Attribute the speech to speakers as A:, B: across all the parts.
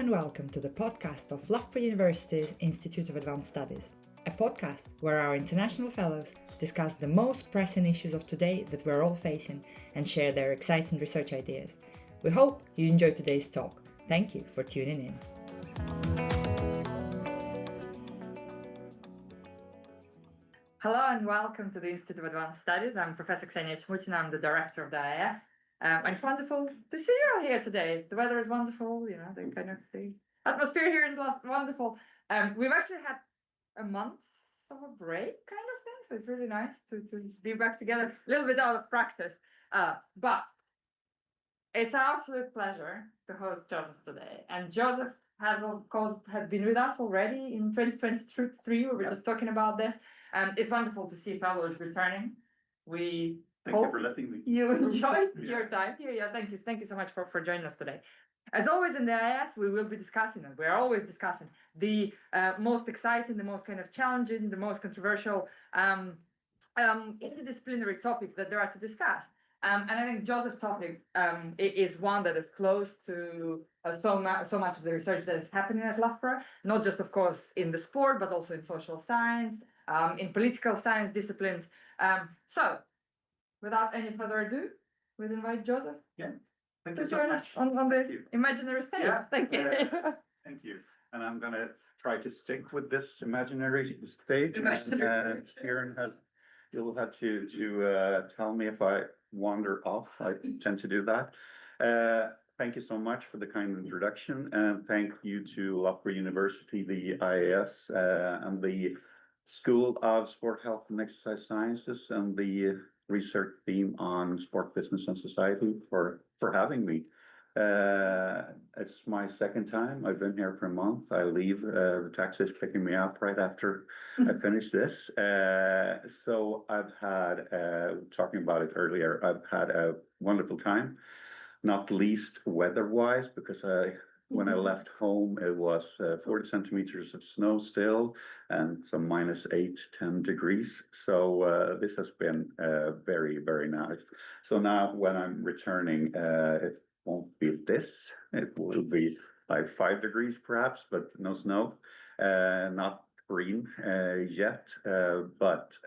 A: and welcome to the podcast of Loughborough University's Institute of Advanced Studies, a podcast where our international fellows discuss the most pressing issues of today that we're all facing and share their exciting research ideas. We hope you enjoy today's talk. Thank you for tuning in. Hello and welcome to the Institute of Advanced Studies. I'm Professor Ksenia Chmutina. I'm the director of the IIS. And it's wonderful to see you all here today. The weather is wonderful, the atmosphere here is wonderful. We've actually had a month of a break kind of thing, so it's really nice to be back together, a little bit out of practice. But it's an absolute pleasure to host Josef today. And Josef has been with us already in 2023. We were just talking about this. It's wonderful to see fellows returning.
B: Thank you for letting me.
A: You enjoyed your time here. Yeah, thank you so much for joining us today. As always in the IIS, we will be discussing, and we're always discussing, the most exciting, the most kind of challenging, the most controversial interdisciplinary topics that there are to discuss. And I think Josef's topic is one that is close to so much of the research that is happening at Loughborough, not just, of course, in the sport, but also in social science, in political science disciplines. So, without any further ado, we'll invite Josef
B: Thank you
A: to
B: so
A: join
B: much.
A: us on the imaginary stage.
B: Yeah.
A: Thank you.
B: Thank you. And I'm going to try to stick with this imaginary stage. Kieran, you'll have to tell me if I wander off. I tend to do that. Thank you so much for the kind introduction. And thank you to Loughborough University, the IIS, and the School of Sport, Health and Exercise Sciences, and the research team on sport, business and society for having me. It's my second time. I've been here for a month. I leave, taxi's picking me up right after I finish this. So I've had, talking about it earlier, I've had a wonderful time, not least weather-wise, because when I left home, it was 40 centimeters of snow still and some -8, 10 degrees. So this has been very, very nice. So now when I'm returning, it won't be this. It will be like 5 degrees perhaps, but no snow, not green yet. But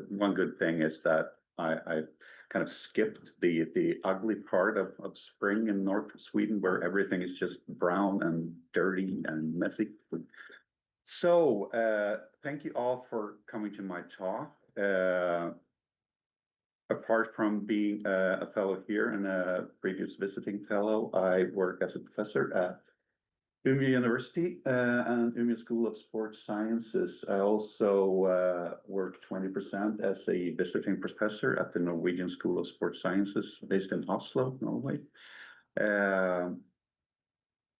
B: one good thing is that I kind of skipped the ugly part of spring in North Sweden, where everything is just brown and dirty and messy. So thank you all for coming to my talk. Apart from being a fellow here and a previous visiting fellow, I work as a professor at Umeå University and Umeå School of Sports Sciences. I also work 20% as a visiting professor at the Norwegian School of Sports Sciences based in Oslo, Norway.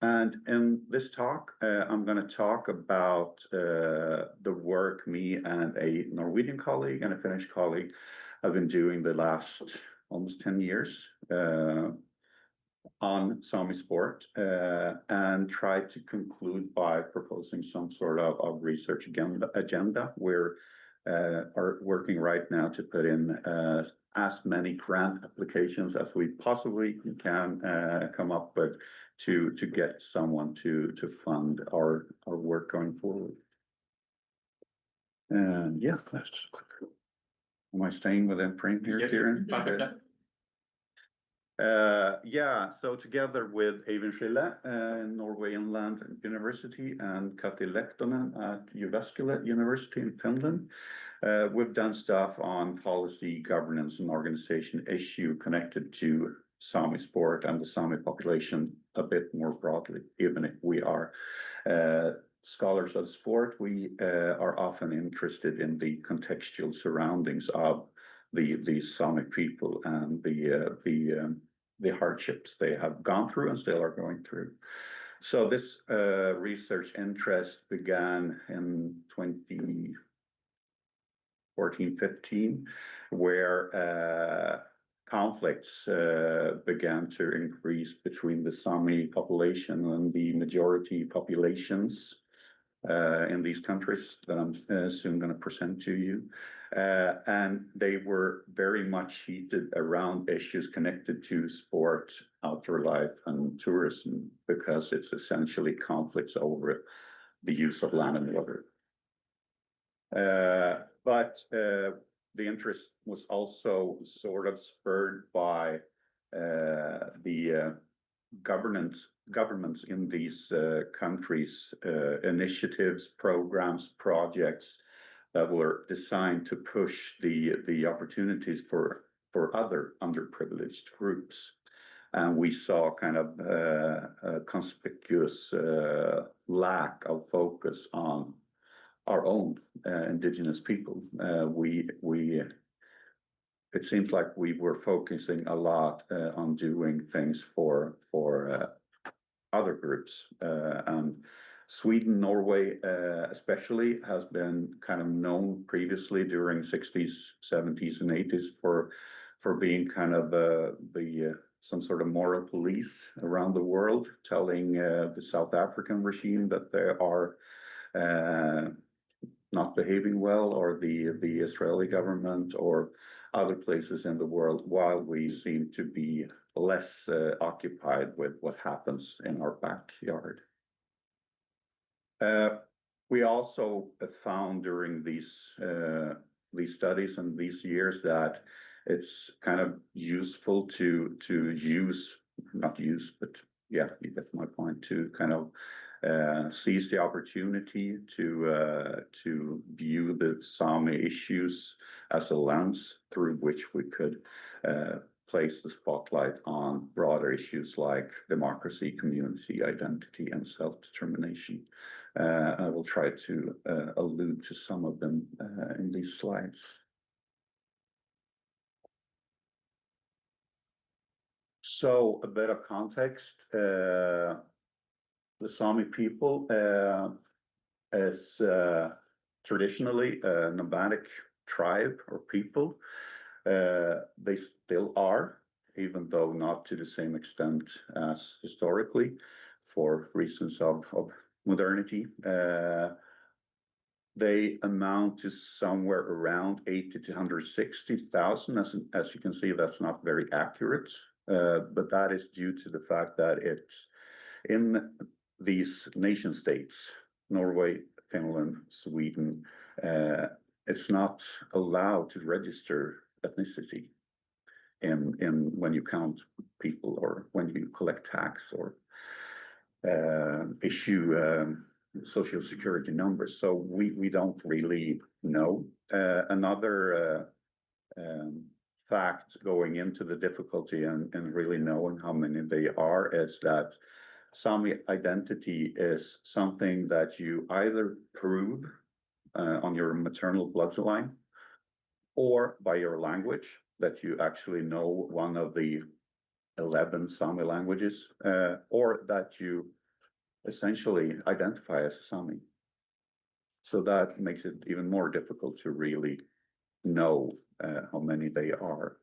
B: And in this talk, I'm going to talk about the work me and a Norwegian colleague and a Finnish colleague have been doing the last almost 10 years on Sami sport, and try to conclude by proposing some sort of research agenda. We're are working right now to put in as many grant applications as we possibly can come up with to get someone to fund our work going forward. And yeah, let's click. Am I staying within frame here, Kieran? So together with Eivind Schille, Norway Inland University, and Kati Lehtonen at Jyväskylä University in Finland, we've done stuff on policy, governance, and organization issue connected to Sami sport and the Sami population a bit more broadly. Even if we are scholars of sport, we are often interested in the contextual surroundings of the Sami people and the hardships they have gone through and still are going through. So this research interest began in 2014-15, where conflicts began to increase between the Sami population and the majority populations in these countries that I'm soon going to present to you. And they were very much heated around issues connected to sport, outdoor life, and tourism, because it's essentially conflicts over the use of land and water. But the interest was also sort of spurred by the governments in these countries, initiatives, programs, projects that were designed to push the opportunities for other underprivileged groups. And we saw kind of a conspicuous lack of focus on our own indigenous people. It seems like we were focusing a lot on doing things for other groups. And Sweden, Norway, especially, has been kind of known previously during 60s, 70s, and 80s for being kind of some sort of moral police around the world, telling the South African regime that they are not behaving well, or the Israeli government, or other places in the world, while we seem to be less occupied with what happens in our backyard. We also found during these studies and these years that it's kind of useful to use, not use, but yeah, you get my point, to kind of seize the opportunity to view the Sami issues as a lens through which we could place the spotlight on broader issues like democracy, community identity, and self-determination. I will try to allude to some of them in these slides. So a bit of context. The Sami people is traditionally a nomadic tribe or people. They still are, even though not to the same extent as historically, for reasons of modernity. They amount to somewhere around 80 to 160,000. As you can see, that's not very accurate, but that is due to the fact that it's in these nation states, Norway, Finland, Sweden, it's not allowed to register ethnicity in when you count people, or when you collect tax, or issue social security numbers. So we don't really know. Another fact going into the difficulty and really knowing how many they are is that Sami identity is something that you either prove on your maternal bloodline, or by your language, that you actually know one of the 11 Sami languages, or that you essentially identify as a Sami. So that makes it even more difficult to really know how many they are.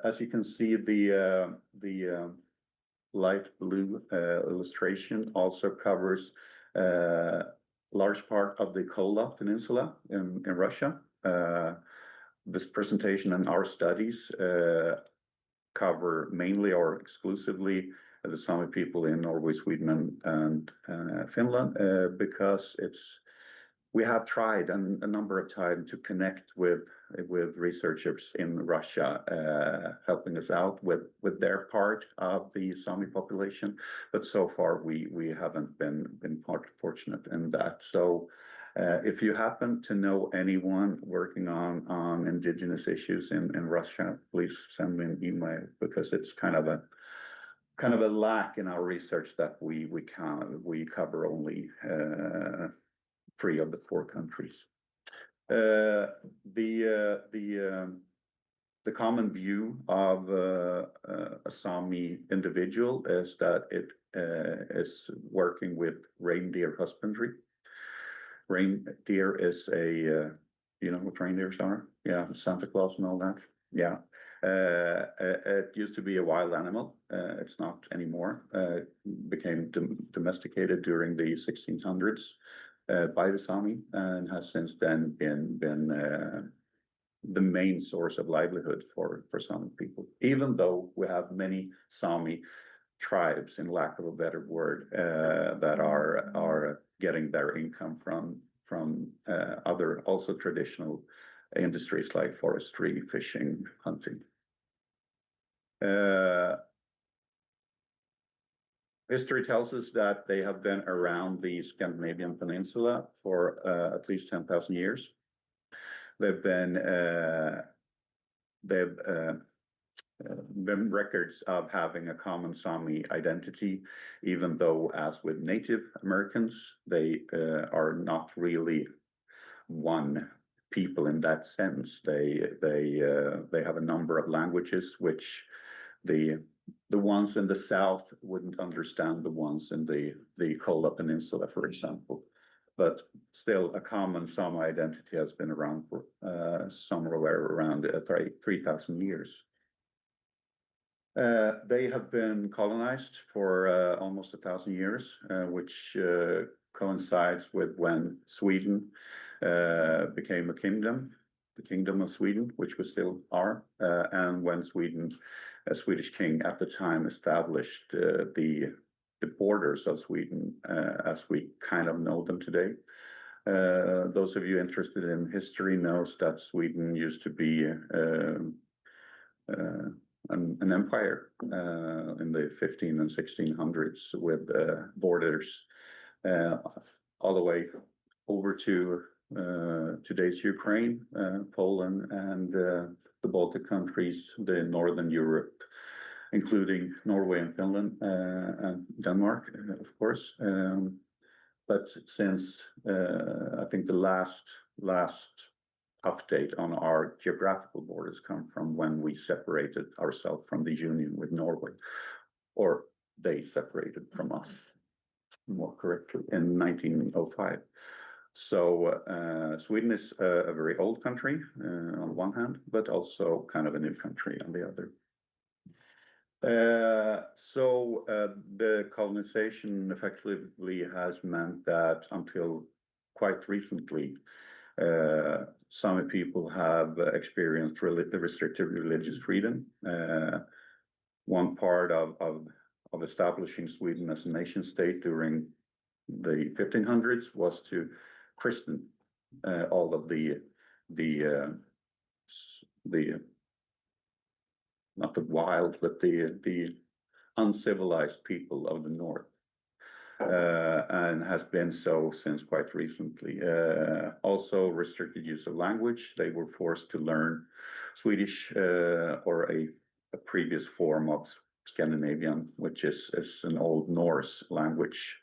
B: As you can see, the light blue illustration also covers large part of the Kola Peninsula in Russia. This presentation and our studies cover mainly or exclusively the Sami people in Norway, Sweden, and Finland, because we have tried a number of times to connect with researchers in Russia, helping us out with their part of the Sami population, but so far we haven't been fortunate in that. So if you happen to know anyone working on indigenous issues in Russia, please send me an email, because it's kind of a lack in our research that we cover only 3 of the 4 countries. The common view of a Sami individual is that it is working with reindeer husbandry. Reindeer is you know what reindeers are? Yeah, Santa Claus and all that. Yeah. It used to be a wild animal. It's not anymore. It became domesticated during the 1600s by the Sami, and has since then been the main source of livelihood for Sami people. Even though we have many Sami tribes, in lack of a better word, that are getting their income from other also traditional industries like forestry, fishing, hunting. History tells us that they have been around the Scandinavian peninsula for at least 10,000 years. They've been records of having a common Sami identity, even though, as with Native Americans, they are not really one people in that sense. They have a number of languages which the ones in the south wouldn't understand the ones in the Kola Peninsula, for example. But still, a common Sami identity has been around for somewhere around 3,000 years. They have been colonized for almost 1,000 years, which coincides with when Sweden became a kingdom, the Kingdom of Sweden, which we still are, and when Sweden, a Swedish king at the time, established the borders of Sweden as we kind of know them today. Those of you interested in history knows that Sweden used to be an empire in the 15 and 1600s with borders all the way over to today's Ukraine, Poland, and the Baltic countries, the Northern Europe, including Norway and Finland, and Denmark, of course. But since I think the last update on our geographical borders come from when we separated ourselves from the Union with Norway, or they separated from us, more correctly, in 1905. So Sweden is a very old country on one hand, but also kind of a new country on the other. So the colonization effectively has meant that until quite recently, Sami people have experienced restricted religious freedom. One part of establishing Sweden as a nation state during the 1500s was to christen all of the not the wild, but the uncivilized people of the north. And has been so since quite recently. Also restricted use of language. They were forced to learn Swedish or a previous form of Scandinavian, which is an Old Norse language,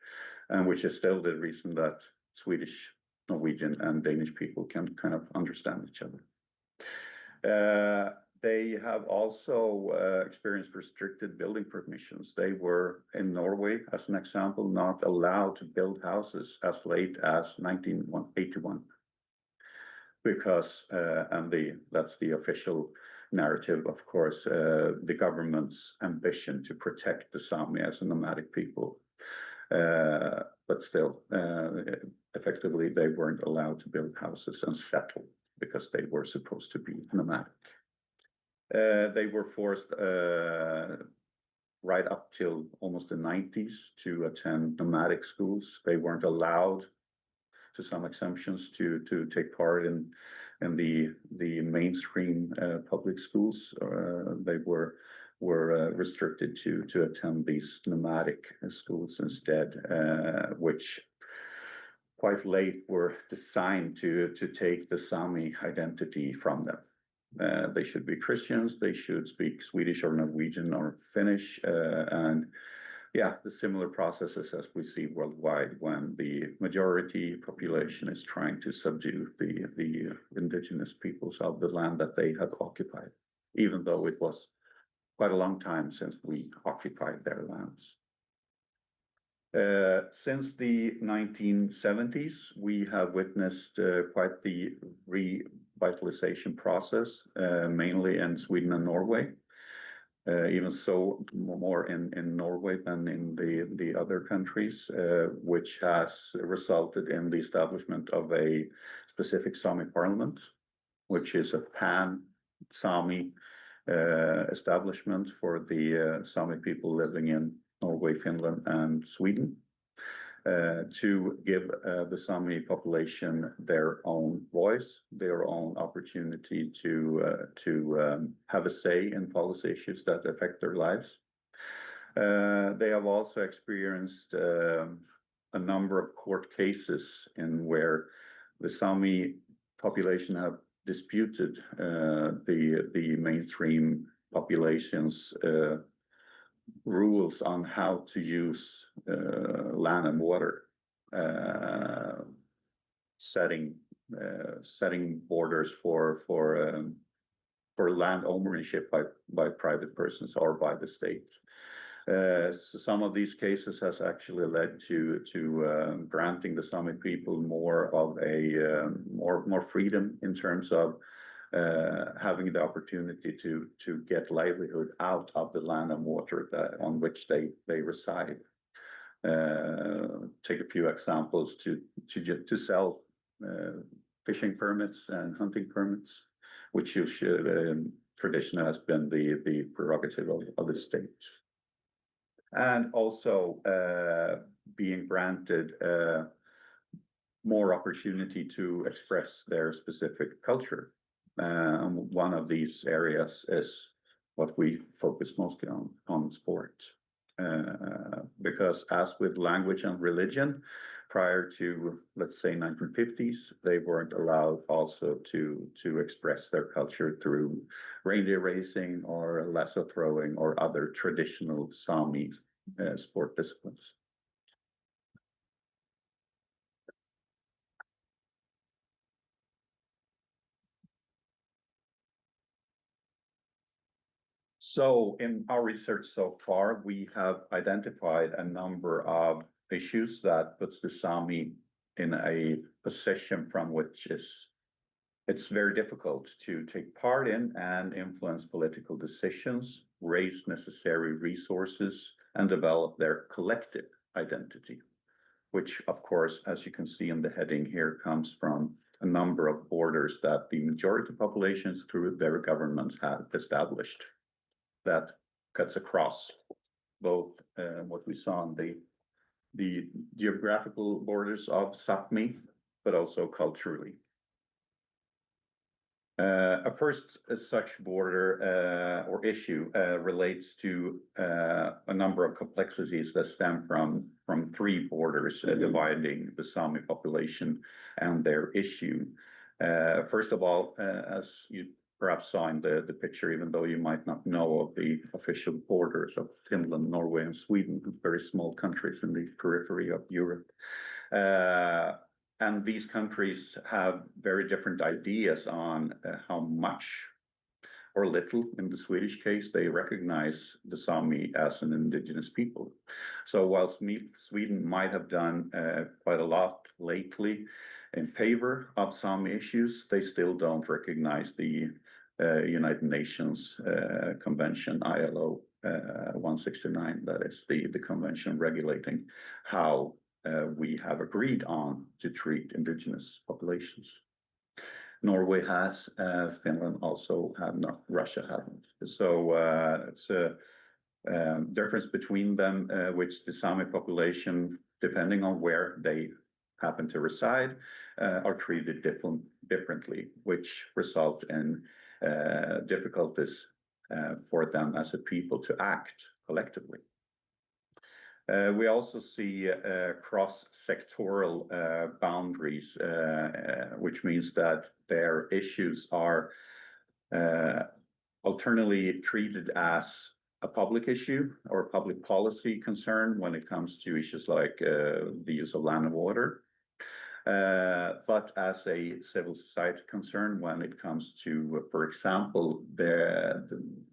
B: and which is still the reason that Swedish, Norwegian, and Danish people can kind of understand each other. They have also experienced restricted building permissions. They were, in Norway, as an example, not allowed to build houses as late as 1981. Because, that's the official narrative, of course, the government's ambition to protect the Sami as a nomadic people. But still, effectively, they weren't allowed to build houses and settle because they were supposed to be nomadic. They were forced right up till almost the 90s to attend nomadic schools. They weren't allowed, to some exemptions, to take part in the mainstream public schools. They were restricted to attend these nomadic schools instead, which quite late were designed to take the Sami identity from them. They should be Christians, they should speak Swedish or Norwegian or Finnish, and yeah, the similar processes as we see worldwide when the majority population is trying to subdue the indigenous peoples of the land that they had occupied, even though it was quite a long time since we occupied their lands. Since the 1970s, we have witnessed quite the revitalization process, mainly in Sweden and Norway. even so more in Norway than in the other countries, which has resulted in the establishment of a specific Sami parliament, which is a pan-Sami establishment for the Sami people living in Norway, Finland, and Sweden, to give the Sami population their own voice, their own opportunity to have a say in policy issues that affect their lives. They have also experienced a number of court cases in where the Sami population have disputed the mainstream population's rules on how to use land and water, setting borders for land ownership by private persons or by the state. So some of these cases has actually led to granting the Sami people more of a more freedom in terms of having the opportunity to get livelihood out of the land and water on which they reside. Take a few examples to sell fishing permits and hunting permits, which should traditionally has been the prerogative of the state. And also being granted more opportunity to express their specific culture. One of these areas is what we focus mostly on sport. Because as with language and religion, prior to, let's say, 1950s, they weren't allowed also to express their culture through reindeer racing or lasso throwing or other traditional Sami sport disciplines. So in our research so far, we have identified a number of issues that puts the Sami in a position from which it's very difficult to take part in and influence political decisions, raise necessary resources, and develop their collective identity, which of course, as you can see in the heading here, comes from a number of borders that the majority populations through their governments have established. That cuts across both what we saw on the geographical borders of Sápmi, but also culturally. A first such border or issue relates to a number of complexities that stem from three borders dividing the Sami population and their issue. First of all, as you perhaps saw in the picture, even though you might not know of the official borders of Finland, Norway, and Sweden, very small countries in the periphery of Europe. And these countries have very different ideas on how much or little, in the Swedish case, they recognize the Sami as an indigenous people. So whilst Sweden might have done quite a lot lately in favor of Sami issues, they still don't recognize the United Nations Convention, ILO 169, that is the convention regulating how we have agreed on to treat indigenous populations. Norway has, Finland also have not, Russia hasn't. So it's a difference between them, which the Sami population, depending on where they happen to reside, are treated differently, which results in difficulties for them as a people to act collectively. We also see cross-sectoral boundaries, which means that their issues are alternately treated as a public issue or public policy concern when it comes to issues like the use of land and water, but as a civil society concern when it comes to, for example, the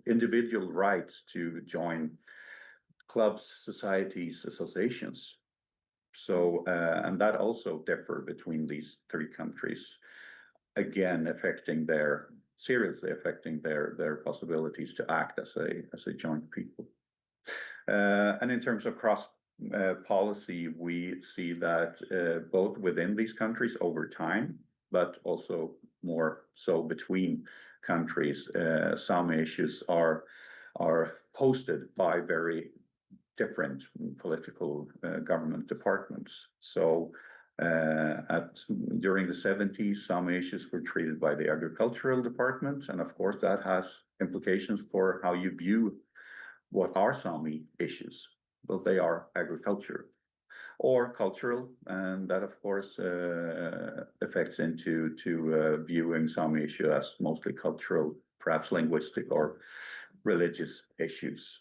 B: individual rights to join clubs, societies, associations. So, and that also differ between these three countries, again, affecting their seriously affecting their possibilities to act as a joint people. And in terms of cross policy, we see that both within these countries over time, but also more so between countries, some issues are posted by very different political government departments. So during the 70s, some issues were treated by the agricultural department, and of course that has implications for how you view what are Sami issues. Well, they are agriculture or cultural, and that of course affects into viewing Sami issue as mostly cultural, perhaps linguistic or religious issues.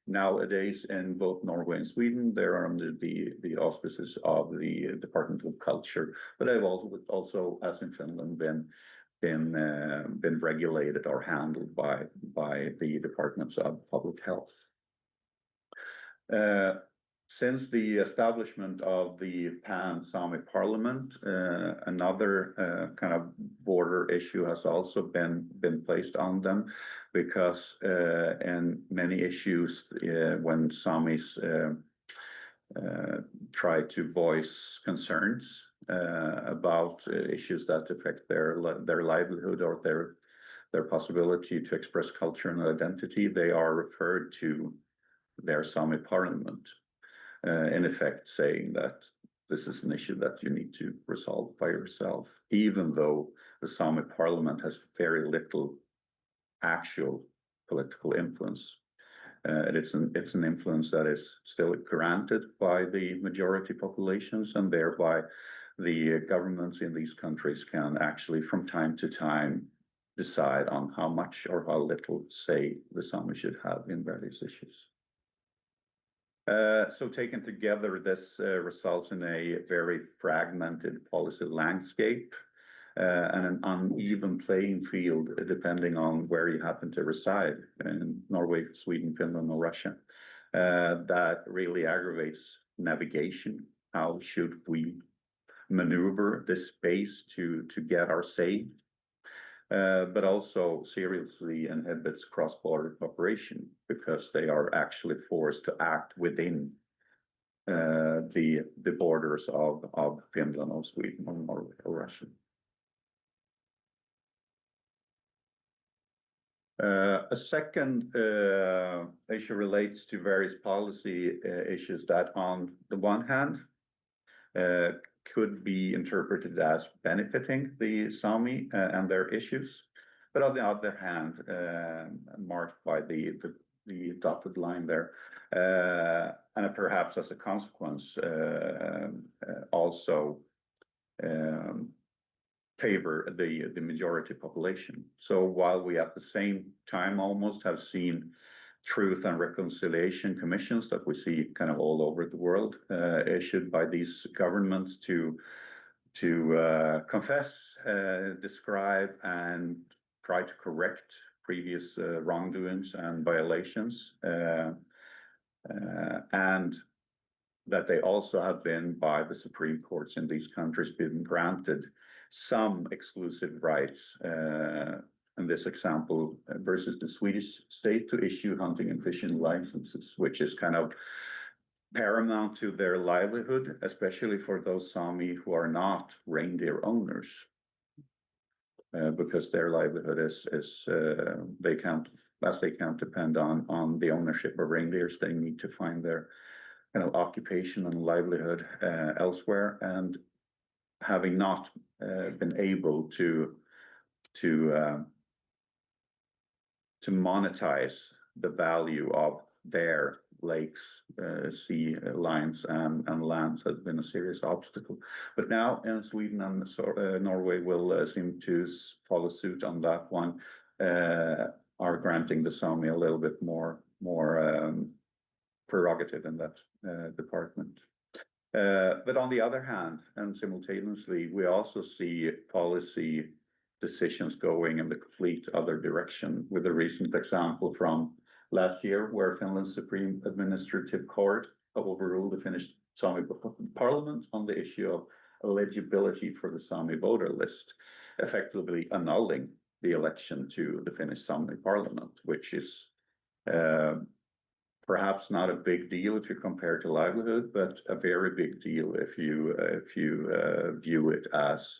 B: Nowadays, in both Norway and Sweden, they are under the auspices of the Department of Culture, but they've also, as in Finland, been regulated or handled by the Departments of Public Health. Since the establishment of the Pan-Sami Parliament, another kind of border issue has also been placed on them, because in many issues, when Samis try to voice concerns about issues that affect their livelihood or their possibility to express culture and identity, they are referred to their Sami Parliament. In effect saying that this is an issue that you need to resolve by yourself, even though the Sami Parliament has very little actual political influence. It's an influence that is still granted by the majority populations, and thereby the governments in these countries can actually from time to time decide on how much or how little say the Sami should have in various issues. So taken together, this results in a very fragmented policy landscape and an uneven playing field depending on where you happen to reside in Norway, Sweden, Finland, or Russia. That really aggravates navigation. How should we maneuver this space to get our say? But also seriously inhibits cross-border cooperation, because they are actually forced to act within the borders of Finland or Sweden or Norway or Russia. A second issue relates to various policy issues that on the one hand could be interpreted as benefiting the Sami and their issues, but on the other hand, marked by the dotted line there, and perhaps as a consequence, also favor the majority population. So while we at the same time almost have seen truth and reconciliation commissions that we see kind of all over the world, issued by these governments to confess, describe, and try to correct previous wrongdoings and violations, and that they also have been, by the Supreme Courts in these countries, been granted some exclusive rights. In this example, versus the Swedish state to issue hunting and fishing licenses, which is kind of paramount to their livelihood, especially for those Sami who are not reindeer owners, because their livelihood is they can't depend on the ownership of reindeers. They need to find their kind of occupation and livelihood elsewhere, and having not been able to monetize the value of their lakes, sea lines, and lands has been a serious obstacle. But now in Sweden and Norway will seem to follow suit on that one, are granting the Sami a little bit more prerogative in that department. But on the other hand, and simultaneously, we also see policy decisions going in the complete other direction, with a recent example from last year where Finland's Supreme Administrative Court overruled the Finnish Sami Parliament on the issue of eligibility for the Sami voter list. effectively annulling the election to the Finnish Sami parliament, which is perhaps not a big deal if you compare to livelihood, but a very big deal if you view it as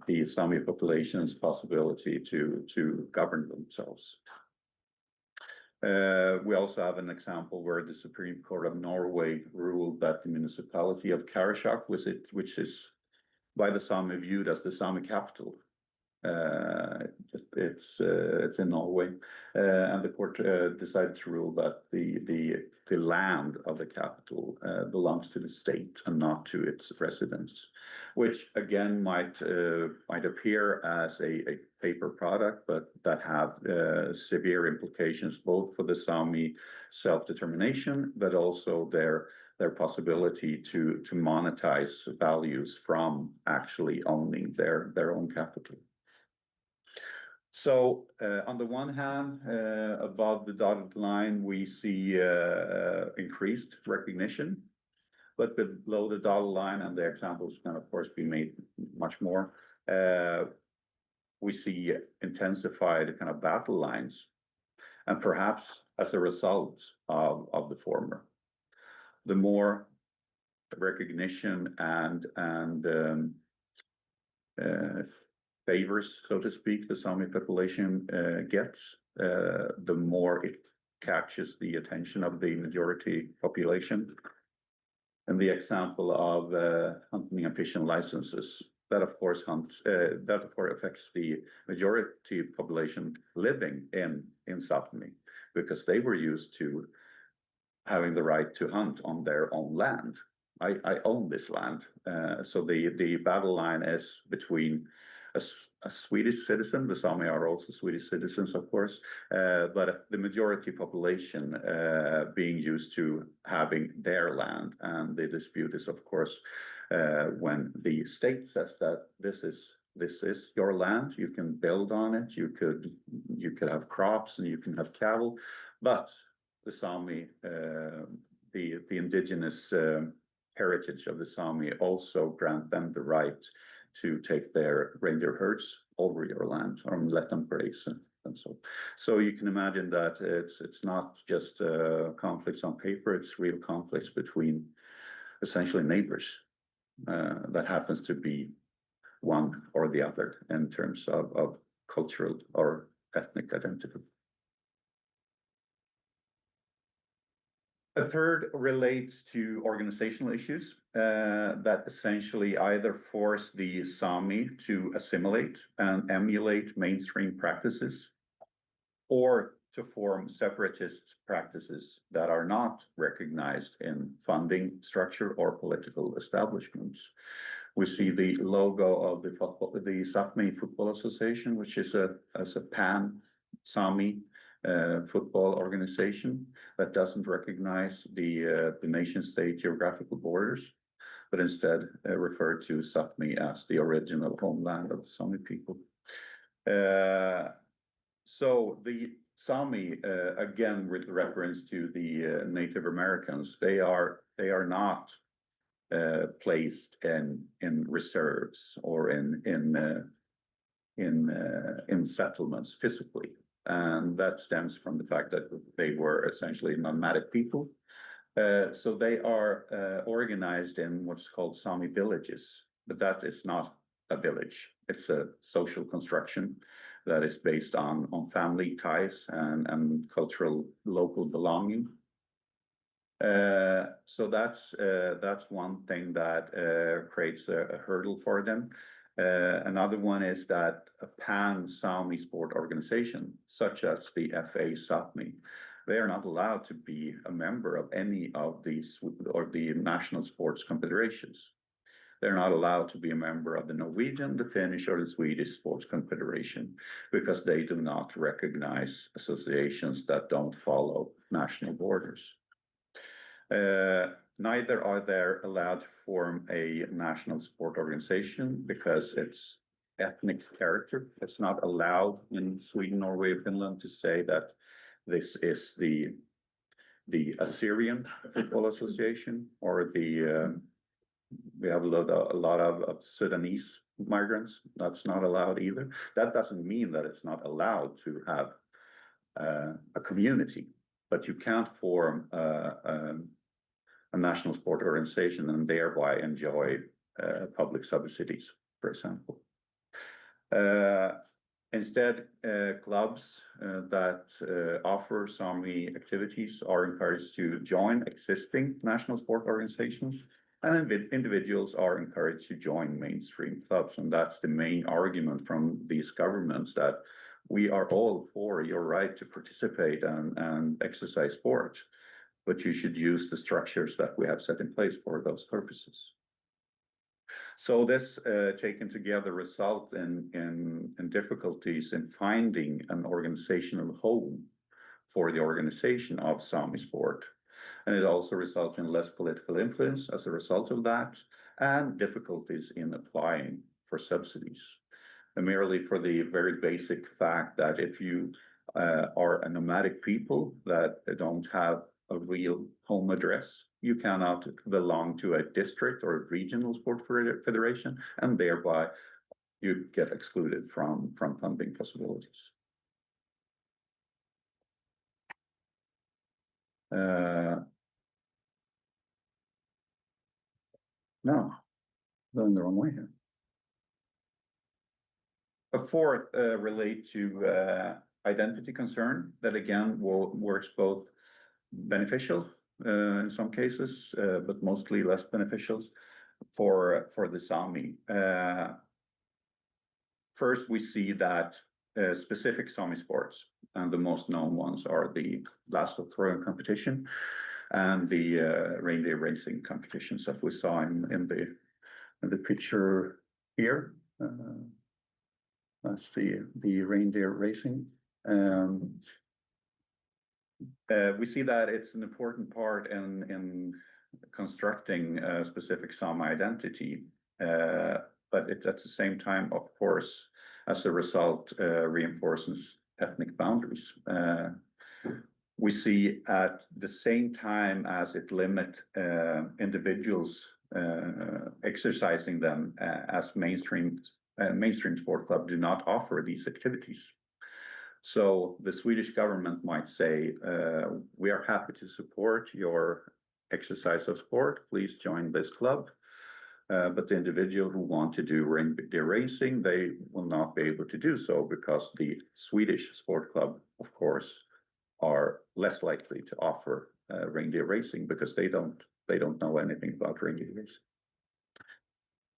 B: the Sami population's possibility to govern themselves. We also have an example where the Supreme Court of Norway ruled that the municipality of Karasjok, which is by the Sami viewed as the Sami capital. It's in Norway, and the court decided to rule that the land of the capital belongs to the state and not to its residents, which again might appear as a paper product, but that have severe implications both for the Sami self-determination, but also their possibility to monetize values from actually owning their own capital. So on the one hand, above the dotted line, we see increased recognition, but below the dotted line, and the examples can of course be made much more, we see intensified kind of battle lines, and perhaps as a result of the former. The more recognition and favors, so to speak, the Sami population gets, the more it catches the attention of the majority population. And the example of hunting and fishing licenses, that of course affects the majority population living in Sapmi, because they were used to having the right to hunt on their own land. I own this land, so the battle line is between a Swedish citizen. The Sami are also Swedish citizens, of course, but the majority population being used to having their land, and the dispute is, of course, when the state says that this is your land, you can build on it, you could have crops and you can have cattle, but the Sami, the indigenous heritage of the Sami also grant them the right to take their reindeer herds over your land or let them graze and so you can imagine that it's not just conflicts on paper, it's real conflicts between essentially neighbors that happens to be one or the other in terms of cultural or ethnic identity. A third relates to organizational issues that essentially either force the Sami to assimilate and emulate mainstream practices, or to form separatist practices that are not recognized in funding structure or political establishments. We see the logo of the Sapmi Football Association, which is a pan-Sami football organization that doesn't recognize the nation-state geographical borders, but instead refer to Sapmi as the original homeland of the Sami people. So the Sami, again with reference to the Native Americans, they are not placed in reserves or in settlements physically. And that stems from the fact that they were essentially nomadic people. So they are organized in what's called Sami villages, but that is not a village. It's a social construction that is based on family ties and cultural local belonging. So that's one thing that creates a hurdle for them. Another one is that a pan-Sami sport organization, such as the FA Sapmi, they are not allowed to be a member of any of these or the national sports confederations. They're not allowed to be a member of the Norwegian, the Finnish, or the Swedish Sports Confederation, because they do not recognize associations that don't follow national borders. Neither are they allowed to form a national sport organization because it's ethnic character. It's not allowed in Sweden, Norway, Finland to say that this is the Assyrian Football Association or we have a lot of Sudanese migrants. That's not allowed either. That doesn't mean that it's not allowed to have a community, but you can't form a national sport organization and thereby enjoy public subsidies, for example. Instead, clubs that offer Sami activities are encouraged to join existing national sport organizations, and individuals are encouraged to join mainstream clubs. And that's the main argument from these governments, that we are all for your right to participate and exercise sport, but you should use the structures that we have set in place for those purposes. So this taken together results in difficulties in finding an organizational home for the organization of Sami sport. And it also results in less political influence as a result of that, and difficulties in applying for subsidies. And merely for the very basic fact that if you are a nomadic people that don't have a real home address, you cannot belong to a district or a regional sport federation, and thereby you get excluded from funding possibilities. No, going the wrong way here. A fourth relate to identity concern that again works both beneficial in some cases, but mostly less beneficial for the Sami. First, we see that specific Sami sports, and the most known ones are the lasso throwing competition and the reindeer racing competitions that we saw in the picture here. That's the reindeer racing. We see that it's an important part in constructing a specific Sami identity, but it's at the same time, of course, as a result, reinforces ethnic boundaries. We see at the same time as it limits individuals exercising them as mainstream sport club do not offer these activities. So the Swedish government might say, we are happy to support your exercise of sport, please join this club. But the individual who want to do reindeer racing, they will not be able to do so because the Swedish sport club, of course, are less likely to offer reindeer racing because they don't know anything about reindeer racing.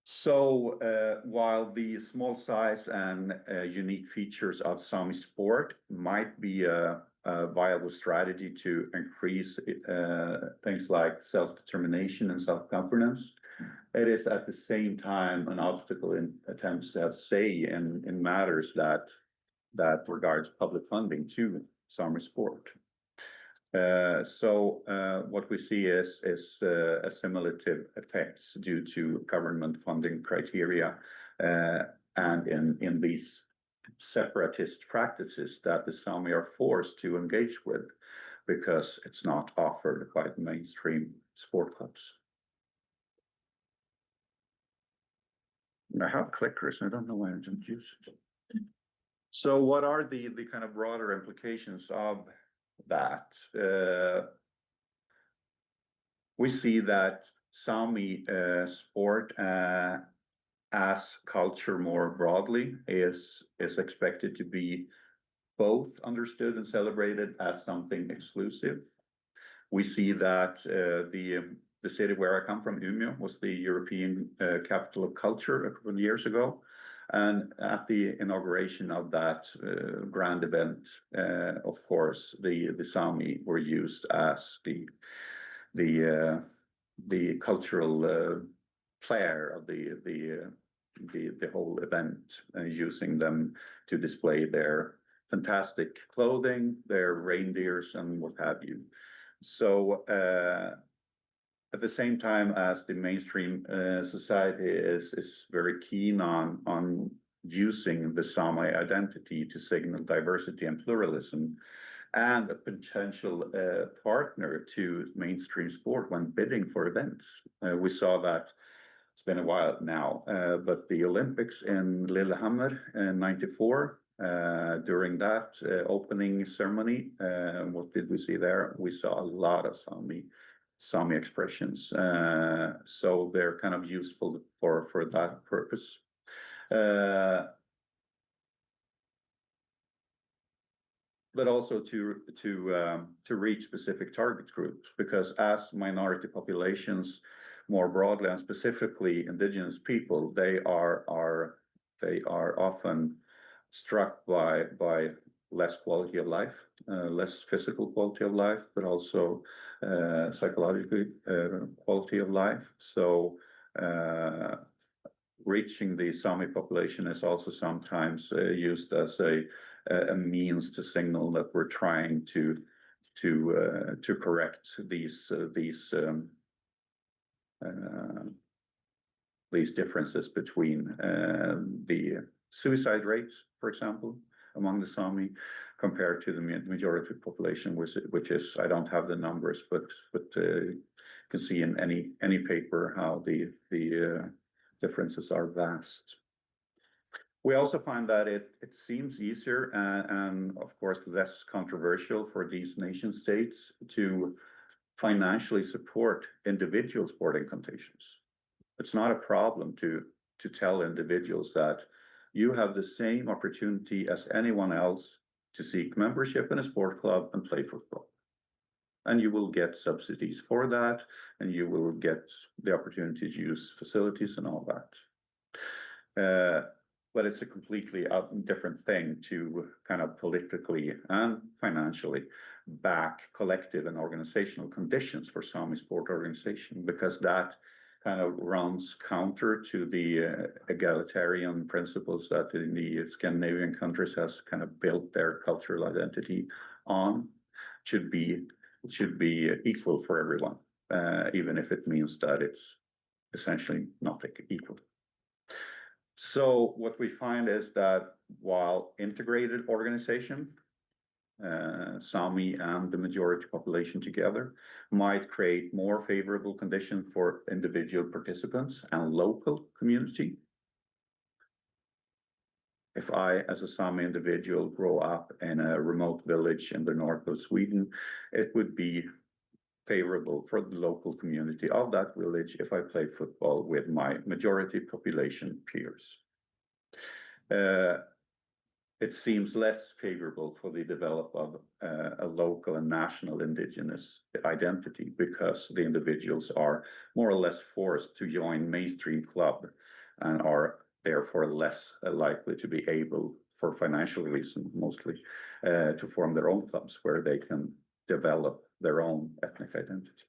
B: So while the small size and unique features of Sami sport might be a viable strategy to increase things like self-determination and self-governance, it is at the same time an obstacle in attempts to have say in matters that regards public funding to Sami sport. So what we see is assimilative effects due to government funding criteria and in these separatist practices that the Sami are forced to engage with because it's not offered by the mainstream sport clubs. I have clickers, I don't know why I didn't use it. So what are the kind of broader implications of that? We see that Sami sport as culture more broadly is expected to be both understood and celebrated as something exclusive. We see that the city where I come from, Umeå, was the European capital of culture a couple of years ago. And at the inauguration of that grand event, of course, the Sami were used as the cultural flair of the whole event, using them to display their fantastic clothing, their reindeers, and what have you. So at the same time as the mainstream society is very keen on using the Sami identity to signal diversity and pluralism, and a potential partner to mainstream sport when bidding for events. We saw that it's been a while now, but the Olympics in Lillehammer in '94, during that opening ceremony, what did we see there? We saw a lot of Sami expressions. So they're kind of useful for that purpose. But also to reach specific target groups, because as minority populations more broadly and specifically indigenous people, they are often struck by less quality of life, less physical quality of life, but also psychological quality of life. So reaching the Sami population is also sometimes used as a means to signal that we're trying to correct these differences between the suicide rates, for example, among the Sami, compared to the majority population, which is, I don't have the numbers, but you can see in any paper how the differences are vast. We also find that it seems easier and of course less controversial for these nation states to financially support individual sporting competitions. It's not a problem to tell individuals that you have the same opportunity as anyone else to seek membership in a sport club and play football. And you will get subsidies for that, and you will get the opportunity to use facilities and all that. But it's a completely different thing to kind of politically and financially back collective and organizational conditions for Sami sport organization, because that kind of runs counter to the egalitarian principles that in the Scandinavian countries has kind of built their cultural identity on. Should be equal for everyone, even if it means that it's essentially not equal. So what we find is that while integrated organization, Sami and the majority population together, might create more favorable conditions for individual participants and local community. If I, as a Sami individual, grow up in a remote village in the north of Sweden, it would be favorable for the local community of that village if I play football with my majority population peers. It seems less favorable for the development of a local and national indigenous identity, because the individuals are more or less forced to join mainstream club and are therefore less likely to be able, for financial reasons mostly, to form their own clubs where they can develop their own ethnic identity.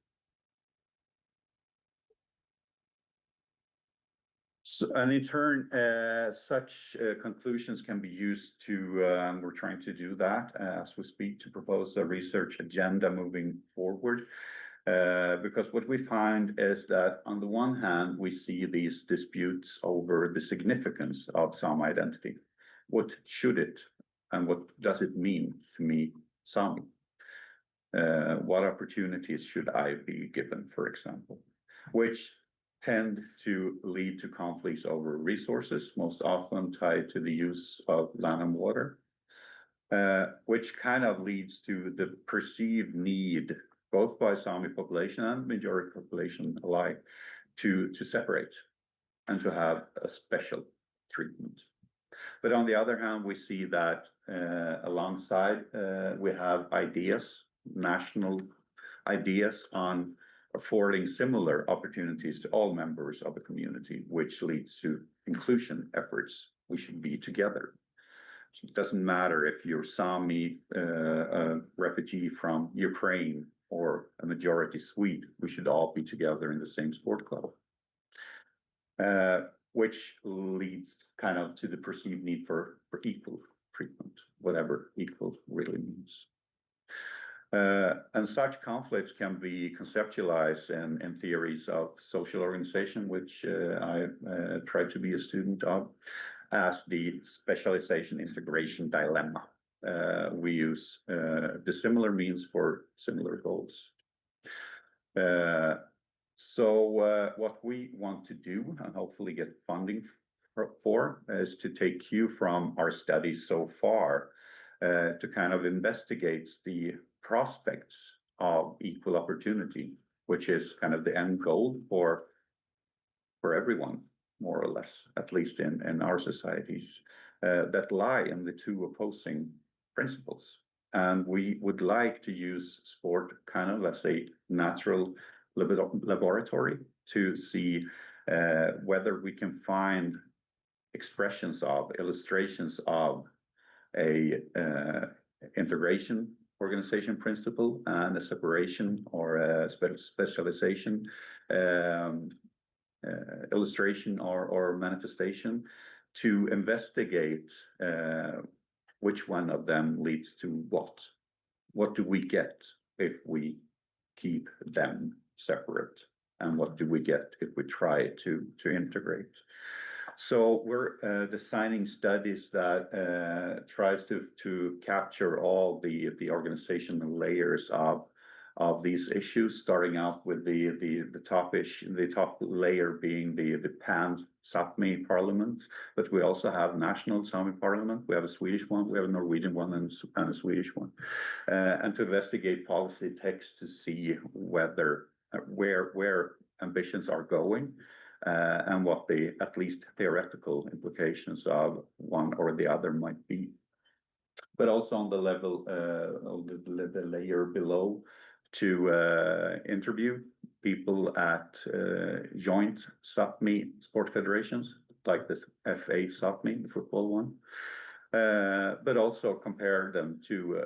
B: So, and in turn, such conclusions can be used to, we're trying to do that as we speak, to propose a research agenda moving forward. Because what we find is that on the one hand, we see these disputes over the significance of Sami identity. What should it and what does it mean to me, Sami? What opportunities should I be given, for example, which tend to lead to conflicts over resources, most often tied to the use of land and water, which kind of leads to the perceived need, both by Sami population and majority population alike, to separate and to have a special treatment. But on the other hand, we see that alongside we have ideas, national ideas on affording similar opportunities to all members of the community, which leads to inclusion efforts. We should be together. So it doesn't matter if you're Sami, a refugee from Ukraine, or a majority Swede, we should all be together in the same sport club. Which leads kind of to the perceived need for equal treatment, whatever equal really means. And such conflicts can be conceptualized in theories of social organization, which I tried to be a student of, as the specialization integration dilemma. We use the similar means for similar goals. So what we want to do, and hopefully get funding for, is to take cue from our studies so far, to kind of investigate the prospects of equal opportunity, which is kind of the end goal for everyone, more or less, at least in our societies, that lie in the two opposing principles. And we would like to use sport kind of as a natural laboratory to see whether we can find expressions of, illustrations of a integration organization principle and a separation or a specialization illustration or manifestation, to investigate which one of them leads to what. What do we get if we keep them separate? And what do we get if we try to integrate? So we're designing studies that tries to capture all the organizational layers of these issues, starting out with the top layer being the pan Sápmi parliament, but we also have national Sami parliament. We have a Swedish one, we have a Norwegian one, and a Swedish one, and to investigate policy text to see whether where ambitions are going, and what the at least theoretical implications of one or the other might be. But also on the level of the layer below, to interview people at joint Sápmi sport federations, like this FA Sápmi, the football one, but also compare them to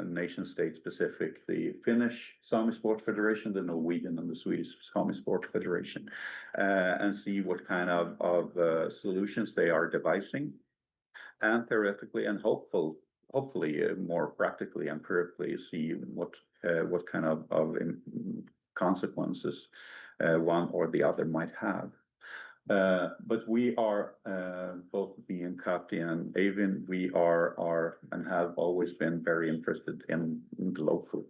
B: nation state specific, the Finnish Sami Sport Federation, the Norwegian and the Swedish Sami Sport Federation, and see what kind of solutions they are devising, and theoretically and hopefully more practically, empirically, see what kind of consequences one or the other might have. But we are, both me and Kati and Eivind, we are and have always been very interested in the local.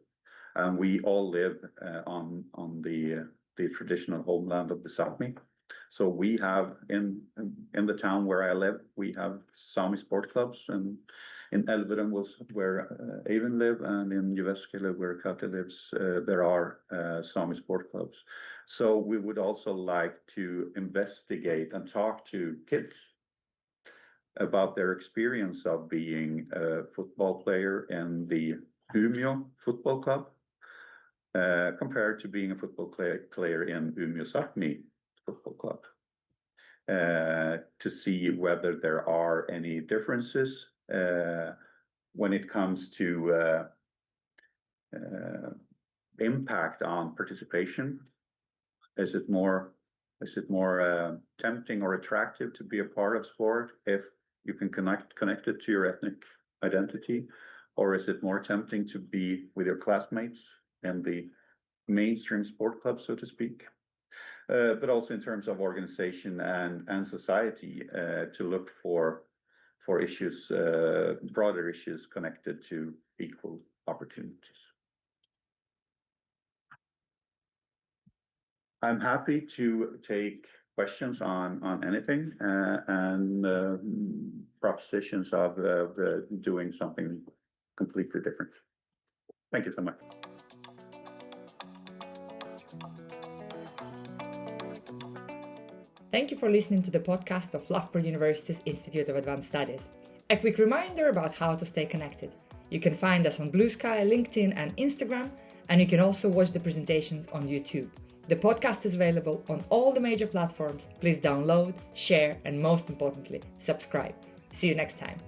B: And we all live on the traditional homeland of the Sápmi. So we have in the town where I live, we have Sami sport clubs, and in Elverum was where Eivind live, and in Jyväskylä where Kati lives, there are Sami sport clubs. So we would also like to investigate and talk to kids about their experience of being a football player in the Umeå football club, compared to being a football player in Umeå Sápmi football club, to see whether there are any differences when it comes to impact on participation. Is it more tempting or attractive to be a part of sport if you can connect it to your ethnic identity, or is it more tempting to be with your classmates in the mainstream sport club, so to speak? But also in terms of organization and society, to look for issues, broader issues connected to equal opportunities. I'm happy to take questions on anything, and propositions of doing something completely different. Thank you so much.
A: Thank you for listening to the podcast of Loughborough University's Institute of Advanced Studies. A quick reminder about how to stay connected. You can find us on Blue Sky, LinkedIn, and Instagram, and you can also watch the presentations on YouTube. The podcast is available on all the major platforms. Please download, share, and most importantly, subscribe. See you next time.